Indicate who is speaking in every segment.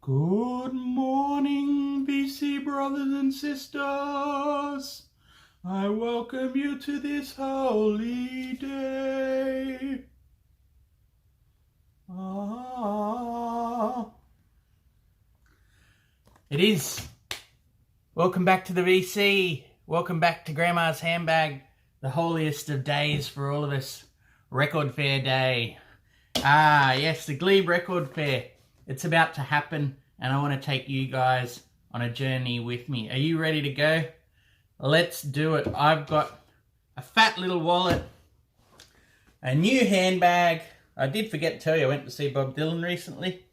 Speaker 1: Good morning, BC brothers and sisters. I welcome you to this holy day. It is. Welcome back to the BC. Welcome back to Grandma's Handbag, the holiest of days for all of us. Record Fair Day. Yes, the Glebe Record Fair. It's about to happen, and I want to take you guys on a journey with me. Are you ready to go? Let's do it. I've got a fat little wallet, a new handbag. I did forget to tell you I went to see Bob Dylan recently.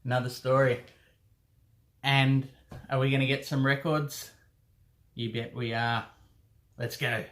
Speaker 1: Another story. And are we going to get some records? You bet we are. Let's go.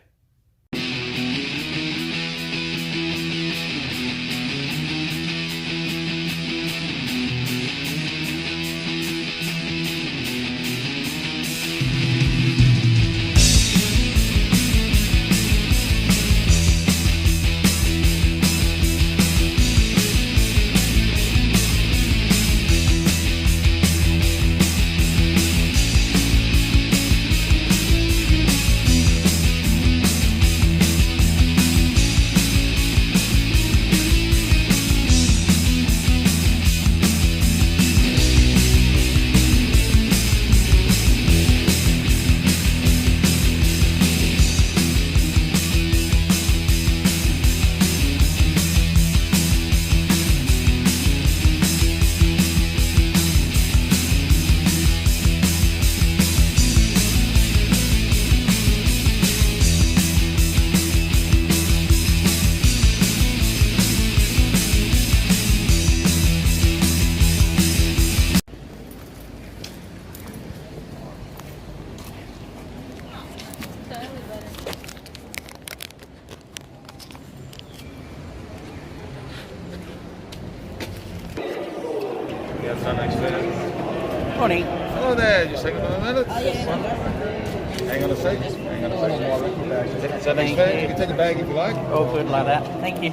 Speaker 1: Morning.
Speaker 2: Hello there, just hang on a minute. Oh, yeah. Hang on a sec. Hang on a sec. Is that next bag? You can take a bag if you like.
Speaker 1: All good like that. Thank you.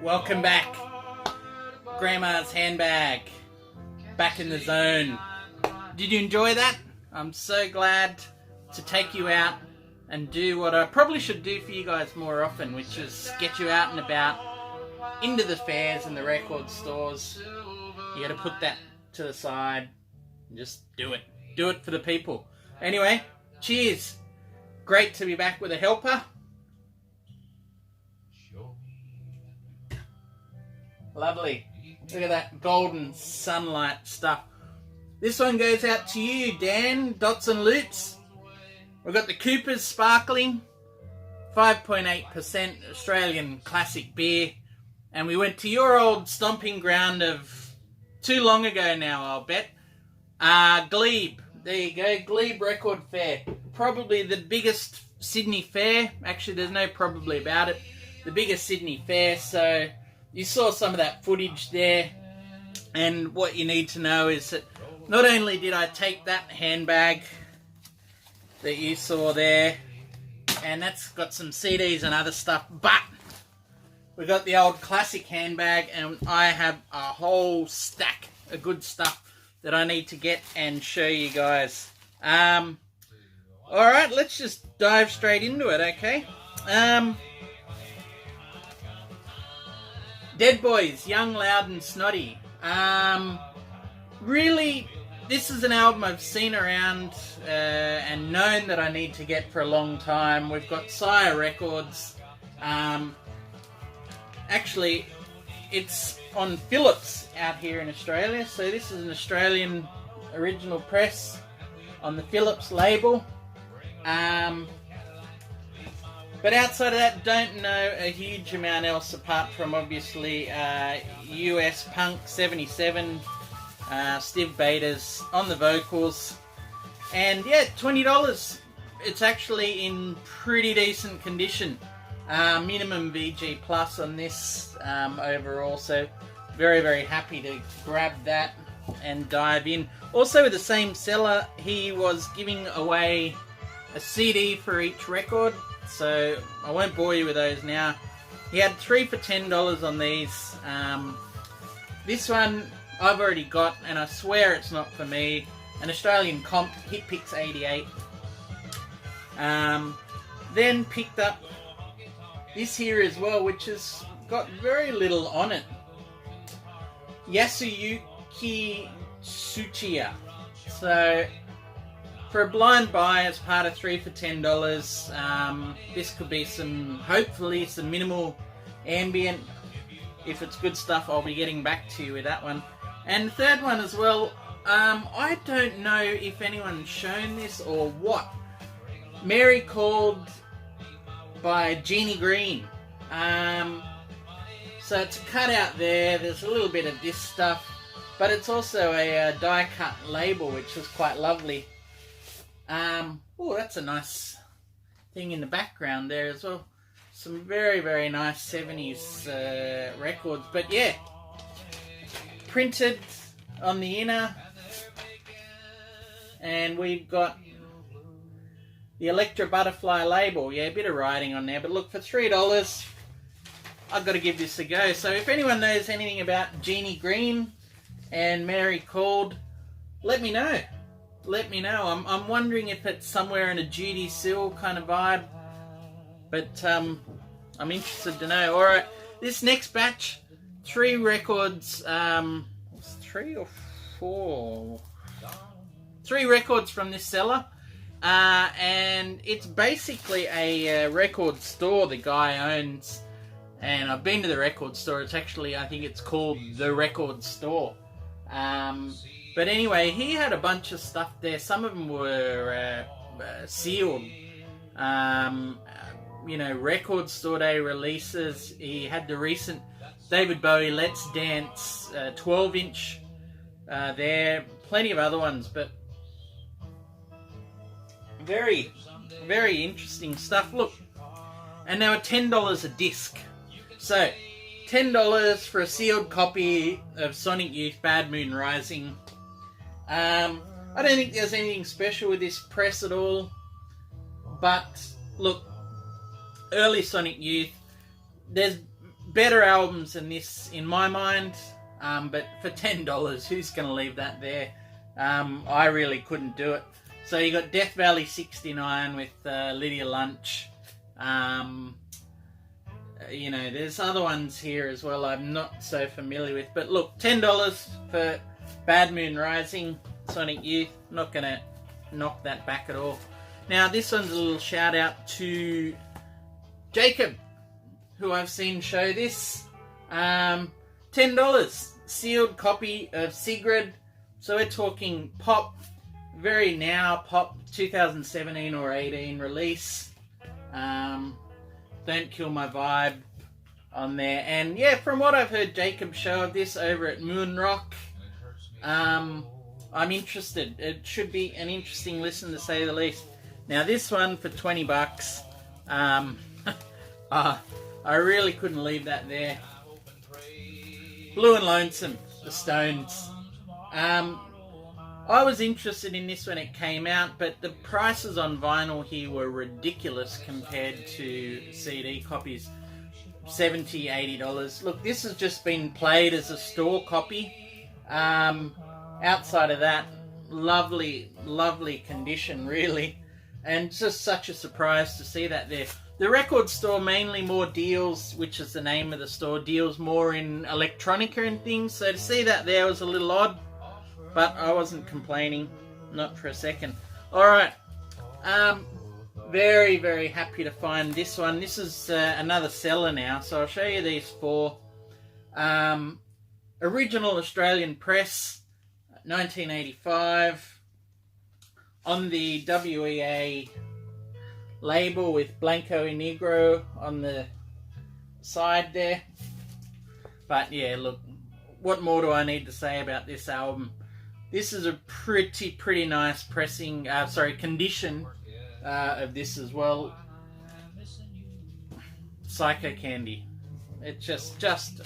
Speaker 1: Welcome back. Grandma's Handbag. Back in the zone. Did you enjoy that? I'm so glad to take you out and do what I probably should do for you guys more often, which is get you out and about into the fairs and the record stores. You got to put that to the side and just do it. Do it for the people. Anyway, cheers. Great to be back with a helper. Lovely. Look at that golden sunlight stuff. This one goes out to you, Dan, Dots and Loots. We've got the Coopers Sparkling, 5.8% Australian classic beer. And we went to your old stomping ground of too long ago now, I'll bet. Glebe. There you go, Glebe Record Fair. Probably the biggest Sydney fair. Actually, there's no probably about it. The biggest Sydney fair, so you saw some of that footage there. And what you need to know is that not only did I take that handbag that you saw there, and that's got some CDs and other stuff, but we got the old classic handbag, and I have a whole stack of good stuff that I need to get and show you guys. Alright, let's just dive straight into it, okay? Dead Boys, Young, Loud and Snotty. Really, this is an album I've seen around and known that I need to get for a long time. We've got Sire Records. Actually, it's on Philips out here in Australia, so this is an Australian original press on the Philips label. But outside of that, don't know a huge amount else apart from obviously US Punk 77, Steve Bader's on the vocals, and yeah, $20. It's actually in pretty decent condition. Minimum VG plus on this overall, so very, very happy to grab that and dive in. Also with the same seller, he was giving away a CD for each record, so I won't bore you with those now. He had 3 for $10 on these. This one I've already got, and I swear it's not for me. An Australian comp, Hit Picks 88. Then picked up this here as well, which has got very little on it. Yasuyuki Tsuchiya. So, for a blind buy as part of 3 for $10, this could be hopefully some minimal ambient. If it's good stuff, I'll be getting back to you with that one. And the third one as well, I don't know if anyone's shown this or what. Mary Called by Jeannie Green. So it's a cutout there, there's a little bit of this stuff, but it's also a die cut label, which is quite lovely. Oh, that's a nice thing in the background there as well. Some very, very nice 70s records, but yeah, printed on the inner, and we've got the Electra Butterfly label. Yeah, a bit of writing on there, but look, for $3, I've got to give this a go. So if anyone knows anything about Jeannie Green and Mary Called, let me know. Let me know. I'm wondering if it's somewhere in a Judy Seal kind of vibe, but I'm interested to know. Alright, this next batch, 3 records, 3 or 4? 3 records from this seller. And it's basically a record store the guy owns, and I've been to the record store. It's actually, I think it's called The Record Store. But anyway, he had a bunch of stuff there. Some of them were sealed, you know, Record Store Day releases. He had the recent David Bowie Let's Dance 12-inch there, plenty of other ones, but very, very interesting stuff. Look, and they were $10 a disc. So, $10 for a sealed copy of Sonic Youth Bad Moon Rising. I don't think there's anything special with this press at all. But, look, early Sonic Youth, there's better albums than this in my mind, but for $10, who's going to leave that there? I really couldn't do it. So you got Death Valley 69 with Lydia Lunch. You know, there's other ones here as well I'm not so familiar with. But look, $10 for Bad Moon Rising, Sonic Youth. Not going to knock that back at all. Now, this one's a little shout out to Jacob, who I've seen show this. $10. Sealed copy of Sigrid. So we're talking pop, very now pop, 2017 or 18 release. Don't Kill My Vibe on there. And yeah, from what I've heard Jacob show of this over at Moonrock, I'm interested. It should be an interesting listen, to say the least. Now this one for $20, I really couldn't leave that there. Blue and Lonesome, The Stones. I was interested in this when it came out, but the prices on vinyl here were ridiculous compared to CD copies. $70, $80. Look, this has just been played as a store copy. Outside of that, lovely, lovely condition, really. And just such a surprise to see that there. The record store mainly more deals, which is the name of the store, deals more in electronica and things. So to see that there was a little odd, but I wasn't complaining, not for a second. Alright, very, very happy to find this one. This is another seller now, so I'll show you these four. Original Australian press, 1985. On the WEA label with Blanco y Negro on the side there. But yeah, look, what more do I need to say about this album? This is a pretty nice pressing, condition of this as well. Psycho Candy. It's just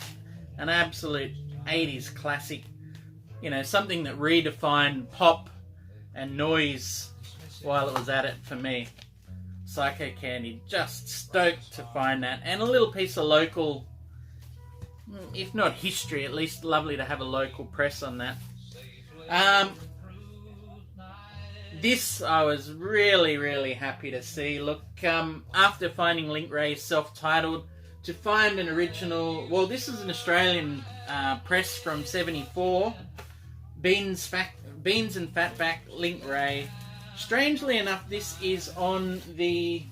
Speaker 1: an absolute 80s classic. You know, something that redefined pop and noise while it was at it for me. Psycho Candy, just stoked to find that. And a little piece of local, if not history, at least lovely to have a local press on that. This I was really happy to see. Look, after finding Link Ray's self-titled, to find an original, well, this is an Australian press from 74, Beans and Fatback, Link Ray. Strangely enough, this is on the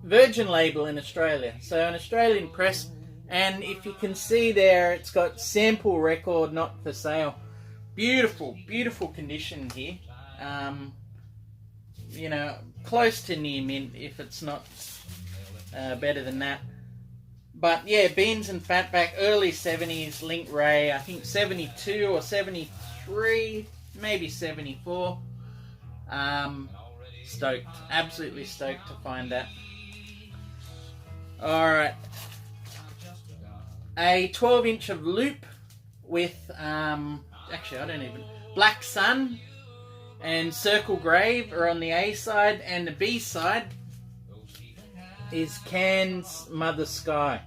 Speaker 1: Virgin label in Australia. So an Australian press, and if you can see there, it's got sample record, not for sale. Beautiful, beautiful condition here. You know, close to near mint, if it's not better than that. But yeah, Beans and Fatback, early 70s, Link Ray, I think 72 or 73, maybe 74. Stoked, absolutely stoked to find that. Alright. A 12-inch of loop with, actually I don't even, Black Sun and Circle Grave are on the A side, and the B side is Can's Mother Sky.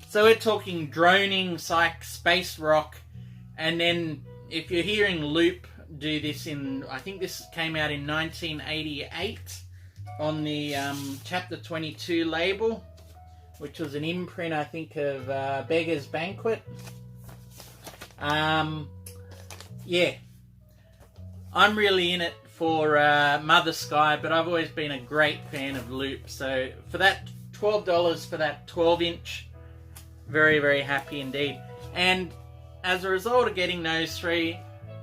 Speaker 1: So we're talking droning, psych, space rock, and then if you're hearing Loop do this in, I think this came out in 1988 on the Chapter 22 label, which was an imprint, I think, of Beggar's Banquet. Yeah, I'm really in it for Mother Sky, but I've always been a great fan of Loop. So for that $12 for that 12-inch, very happy indeed. And as a result of getting those three,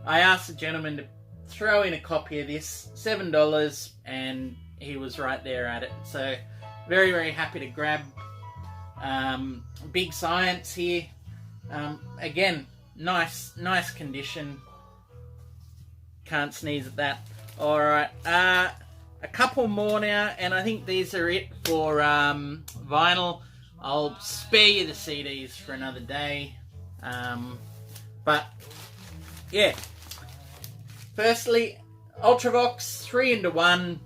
Speaker 1: I asked the gentleman to throw in a copy of this, $7, and he was right there at it. So very happy to grab Big Science here. Again, nice condition. Can't sneeze at that. Alright, a couple more now, and I think these are it for vinyl. I'll spare you the CDs for another day. But, yeah. Firstly, Ultravox 3-in-1.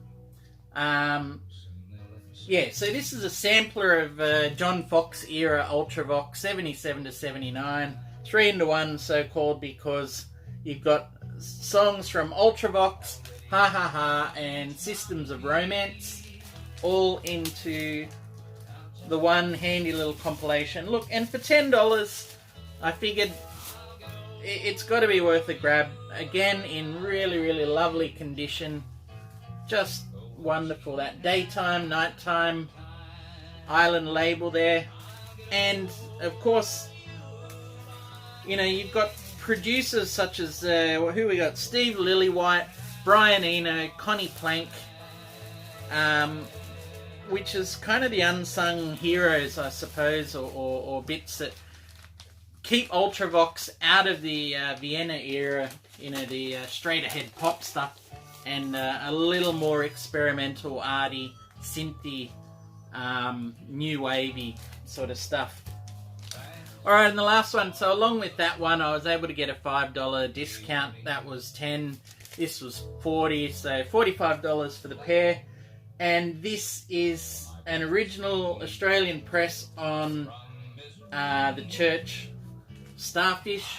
Speaker 1: Yeah, so this is a sampler of John Fox era Ultravox 77 to 79, 3-into-1 so-called, because you've got songs from Ultravox, Ha Ha Ha, and Systems of Romance, all into the one handy little compilation. Look, and for $10, I figured it's got to be worth a grab. Again, in really, really lovely condition. Just wonderful. That daytime, nighttime island label there. And, of course, you know, you've got producers such as, who we got? Steve Lillywhite, Brian Eno, Connie Plank, which is kind of the unsung heroes, I suppose, or bits that keep Ultravox out of the Vienna era, you know, the straight-ahead pop stuff, and a little more experimental, arty, synthy, new wavy sort of stuff. Alright, and the last one, so along with that one, I was able to get a $5 discount. That was $10, this was $40, so $45 for the pair. And this is an original Australian press on the Church Starfish.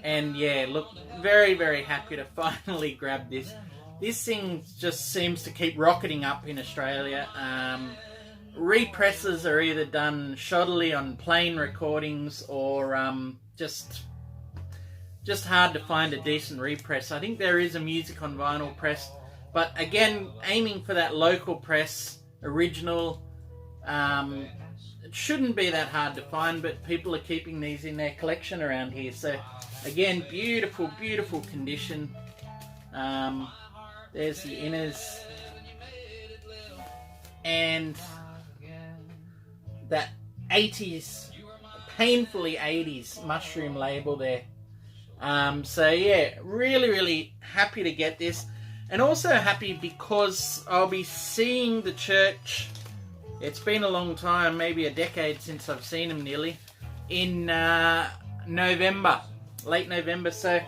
Speaker 1: And yeah, look, very, very happy to finally grab this. This thing just seems to keep rocketing up in Australia. Represses are either done shoddily on plain recordings, or just hard to find a decent repress. I think there is a Music on Vinyl press, but again, aiming for that local press, original. It shouldn't be that hard to find, but people are keeping these in their collection around here. So again, beautiful, beautiful condition. There's the inners, and that 80s, painfully 80s mushroom label there. So yeah, really, really happy to get this. And also happy because I'll be seeing the Church. It's been a long time, maybe a decade since I've seen them nearly, in November, late November. So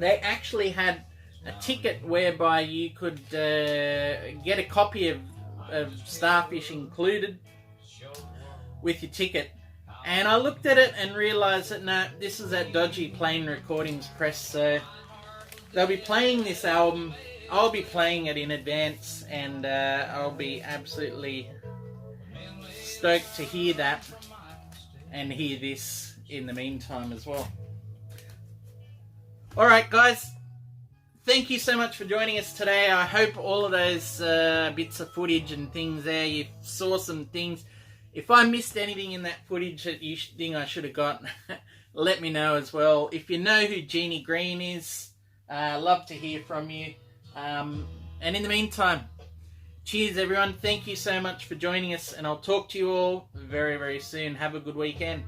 Speaker 1: they actually had a ticket whereby you could get a copy of Starfish included with your ticket. And I looked at it and realised that no, this is that dodgy Plain Recordings press, so they'll be playing this album. I'll be playing it in advance, and I'll be absolutely stoked to hear that and hear this in the meantime as well. Alright guys, thank you so much for joining us today. I hope all of those bits of footage and things there, you saw some things. If I missed anything in that footage that you think I should have got, let me know as well. If you know who Jeannie Green is, love to hear from you. And in the meantime, cheers everyone. Thank you so much for joining us, and I'll talk to you all very, very soon. Have a good weekend.